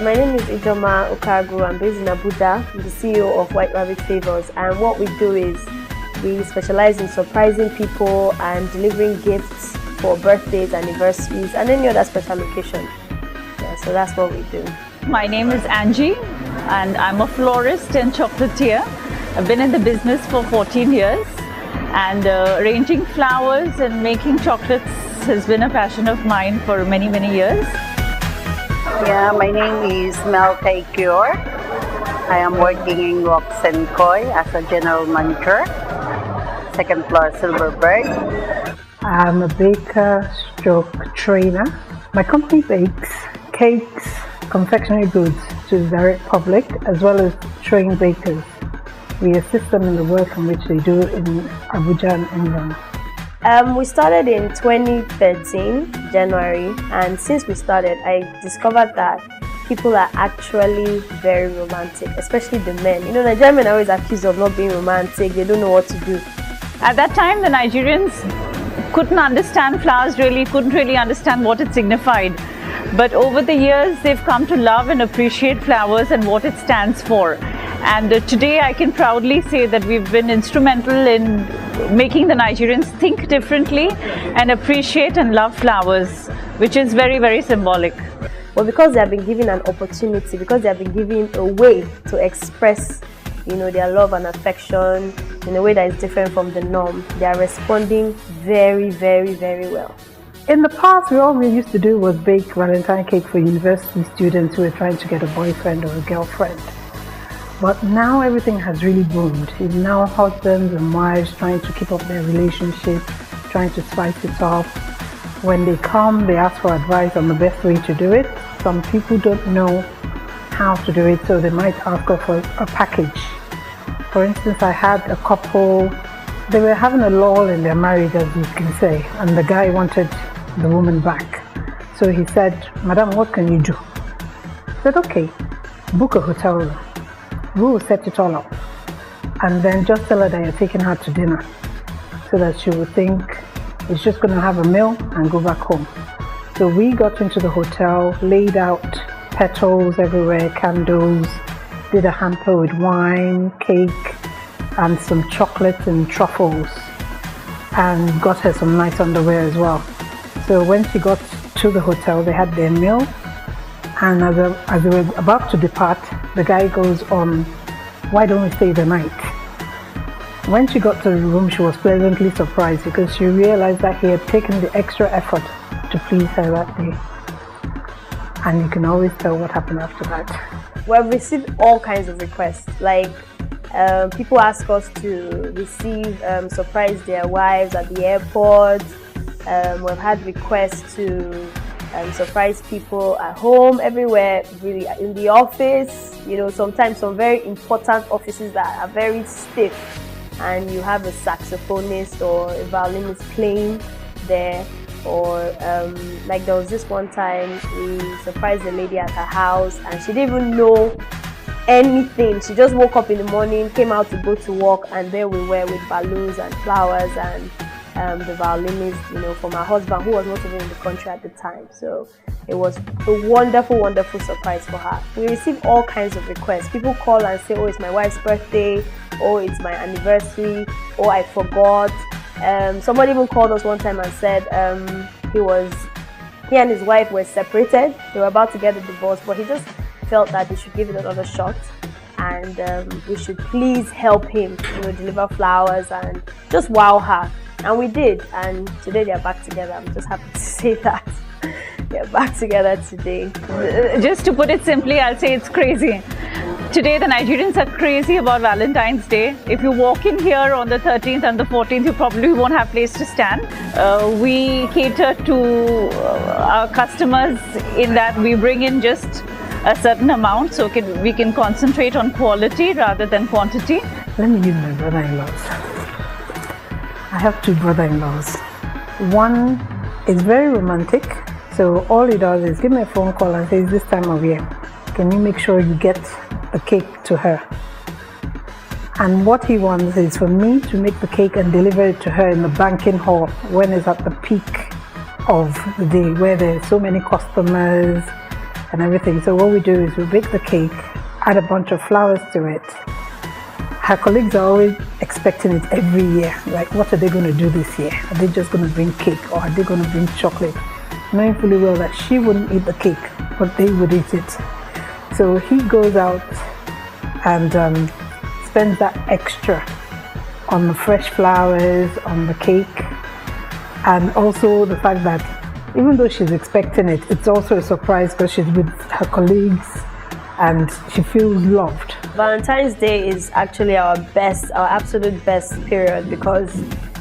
My name is Ijoma Okagu. I'm based in Abuja. I'm the CEO of White Rabbit Favors, and what we do is we specialize in surprising people and delivering gifts for birthdays, anniversaries, and any other special occasion. Yeah, so that's what we do. My name is Angie, and I'm a florist and chocolatier. I've been in the business for 14 years, and arranging flowers and making chocolates has been a passion of mine for many, many years. Yeah, my name is Mel Cure. I am working in Rocks and Koi as a general manager, second floor Silverberg. I'm a baker stroke trainer. My company bakes cakes, confectionery goods to the direct public as well as trained bakers. We assist them in the work in which they do in Abuja and England. We started in 2013, January, and since we started, I discovered that people are actually very romantic, especially the men. You know, Nigerian men are always accused of not being romantic, they don't know what to do. At that time, the Nigerians couldn't understand flowers really, couldn't really understand what it signified. But over the years, they've come to love and appreciate flowers and what it stands for. And today I can proudly say that we've been instrumental in making the Nigerians think differently and appreciate and love flowers, which is very, very symbolic. Well, because they have been given an opportunity, because they have been given a way to express, you know, their love and affection in a way that is different from the norm, they are responding very, very, very well. In the past, all we used to do was bake Valentine cake for university students who were trying to get a boyfriend or a girlfriend. But now everything has really boomed. It's now husbands and wives trying to keep up their relationship, trying to spice it up. When they come, they ask for advice on the best way to do it. Some people don't know how to do it, so they might ask for a package. For instance, I had a couple, they were having a lull in their marriage, as you can say, and the guy wanted the woman back. So he said, "Madam, what can you do?" I said, "Okay, book a hotel room. We will set it all up. And then just tell her that you're taking her to dinner so that she will think it's just going to have a meal and go back home." So we got into the hotel, laid out petals everywhere, candles, did a hamper with wine, cake, and some chocolates and truffles, and got her some nice underwear as well. So when she got to the hotel, they had their meal, and as they were about to depart, the guy goes on, "Why don't we stay the night?" When she got to the room, she was pleasantly surprised because she realized that he had taken the extra effort to please her that day. And you can always tell what happened after that. We've received all kinds of requests, like people ask us to receive, surprise their wives at the airport. We've had requests to surprise people at home, everywhere, really, in the office. You know, sometimes some very important offices that are very stiff, and you have a saxophonist or a violinist playing there. Or like there was this one time we surprised a lady at her house, and she didn't even know anything. She just woke up in the morning, came out to go to work, and there we were with balloons and flowers and the violinist, you know, from her husband, who was not even in the country at the time. So it was a wonderful, wonderful surprise for her. We receive all kinds of requests. People call and say, "Oh, it's my wife's birthday," "Oh, it's my anniversary," "Oh, I forgot." Somebody even called us one time and said he and his wife were separated. They were about to get a divorce, but he just felt that they should give it another shot, and we should please help him, you know, deliver flowers and just wow her. And we did, and today they're back together. I'm just happy to say that they're back together today. Just to put it simply, I'll say it's crazy. Today the Nigerians are crazy about Valentine's Day. If you walk in here on the 13th and the 14th, you probably won't have place to stand. We cater to our customers in that we bring in just a certain amount, so we can concentrate on quality rather than quantity. Let me use my brother-in-laws. I have two brother-in-laws. One is very romantic, so all he does is give me a phone call and says, "This time of year, can you make sure you get the cake to her?" And what he wants is for me to make the cake and deliver it to her in the banquet hall when it's at the peak of the day, where there's so many customers and everything. So what we do is we bake the cake, add a bunch of flowers to it. Her colleagues are always expecting it every year. Like, what are they going to do this year? Are they just going to bring cake, or are they going to bring chocolate? Knowing fully well that she wouldn't eat the cake, but they would eat it. So he goes out and spends that extra on the fresh flowers, on the cake, and also the fact that even though she's expecting it, it's also a surprise because she's with her colleagues and she feels loved. Valentine's Day is actually our absolute best period because,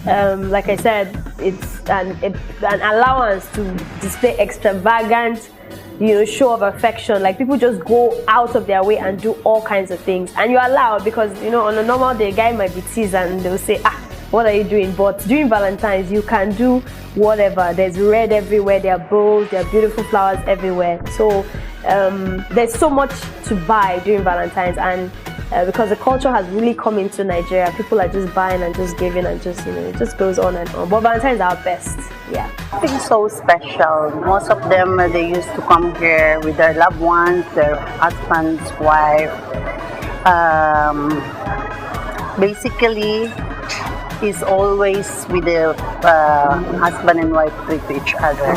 like I said, it's an allowance to display extravagant, show of affection. Like, people just go out of their way and do all kinds of things, and you're allowed because, on a normal day, a guy might be teased and they'll say, what are you doing? But during Valentine's, you can do whatever. There's red everywhere, there are bowls, there are beautiful flowers everywhere. So there's so much to buy during Valentine's, and because the culture has really come into Nigeria, people are just buying and just giving and just, it just goes on and on. But Valentine's is our best, yeah. Something so special. Most of them, they used to come here with their loved ones, their husbands, wife. Basically, is always with the husband and wife with each other.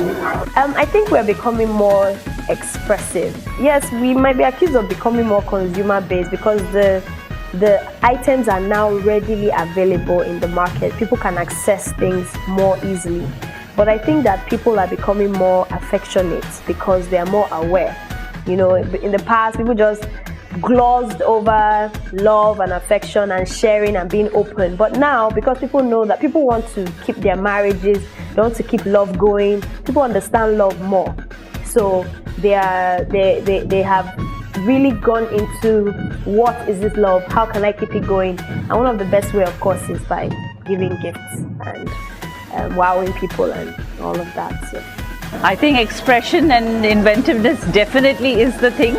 I think we're becoming more expressive. Yes, we might be accused of becoming more consumer-based because the items are now readily available in the market. People can access things more easily. But I think that people are becoming more affectionate because they are more aware. In the past, people just glossed over love and affection and sharing and being open. But now, because people know that people want to keep their marriages, they want to keep love going, people understand love more. So they have really gone into what is this love, how can I keep it going? And one of the best way, of course, is by giving gifts and wowing people and all of that. So I think expression and inventiveness definitely is the thing,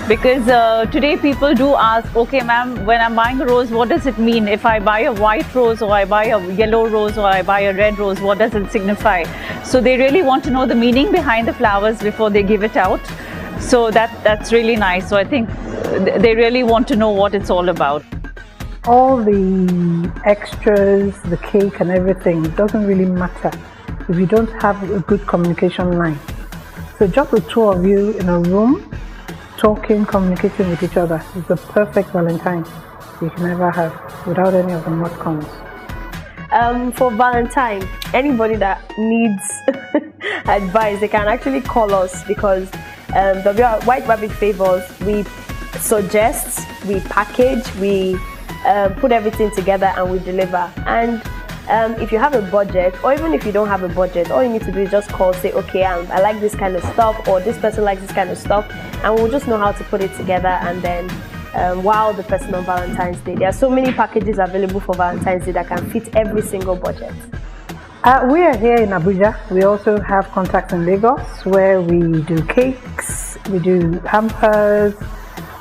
because today people do ask, okay ma'am, when I'm buying a rose, what does it mean? If I buy a white rose, or I buy a yellow rose, or I buy a red rose, what does it signify? So they really want to know the meaning behind the flowers before they give it out. So that's really nice. So I think they really want to know what it's all about. All the extras, the cake and everything, it doesn't really matter if you don't have a good communication line. So just the two of you in a room, talking, communicating with each other is the perfect Valentine you can ever have without any of the mod cons. For Valentine, anybody that needs advice, they can actually call us because the White Rabbit Favors, we suggest, we package, we put everything together and we deliver. And if you have a budget, or even if you don't have a budget, all you need to do is just call, say, okay, I like this kind of stuff, or this person likes this kind of stuff, and we'll just know how to put it together and then wow the person on Valentine's Day. There are so many packages available for Valentine's Day that can fit every single budget. We are here in Abuja. We also have contacts in Lagos where we do cakes, we do hampers,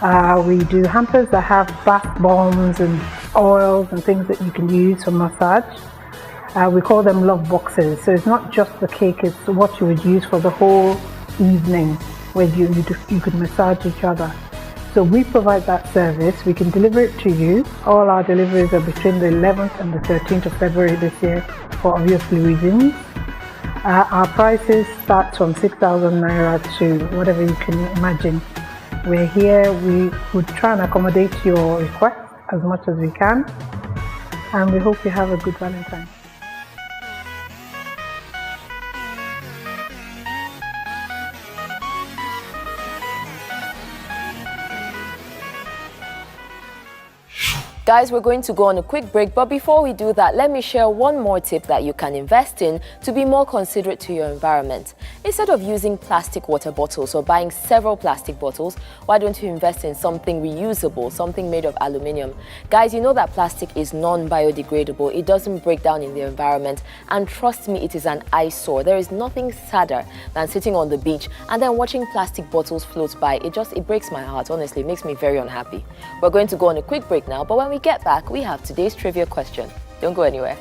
that have bath bombs and oils and things that you can use for massage. We call them love boxes. So it's not just the cake, it's what you would use for the whole evening where you could massage each other. So we provide that service. We can deliver it to you. All our deliveries are between the 11th and the 13th of February this year for obviously reasons. Our prices start from 6,000 Naira to whatever you can imagine. We're here, we would try and accommodate your request as much as we can, and we hope you have a good Valentine. Guys, we're going to go on a quick break, but before we do that, let me share one more tip that you can invest in to be more considerate to your environment. Instead of using plastic water bottles or buying several plastic bottles, why don't you invest in something reusable, something made of aluminium? Guys, you know that plastic is non-biodegradable, it doesn't break down in the environment, and trust me, it is an eyesore. There is nothing sadder than sitting on the beach and then watching plastic bottles float by. It breaks my heart, honestly, it makes me very unhappy. We're going to go on a quick break now, but when we get back, we have today's trivia question. Don't go anywhere.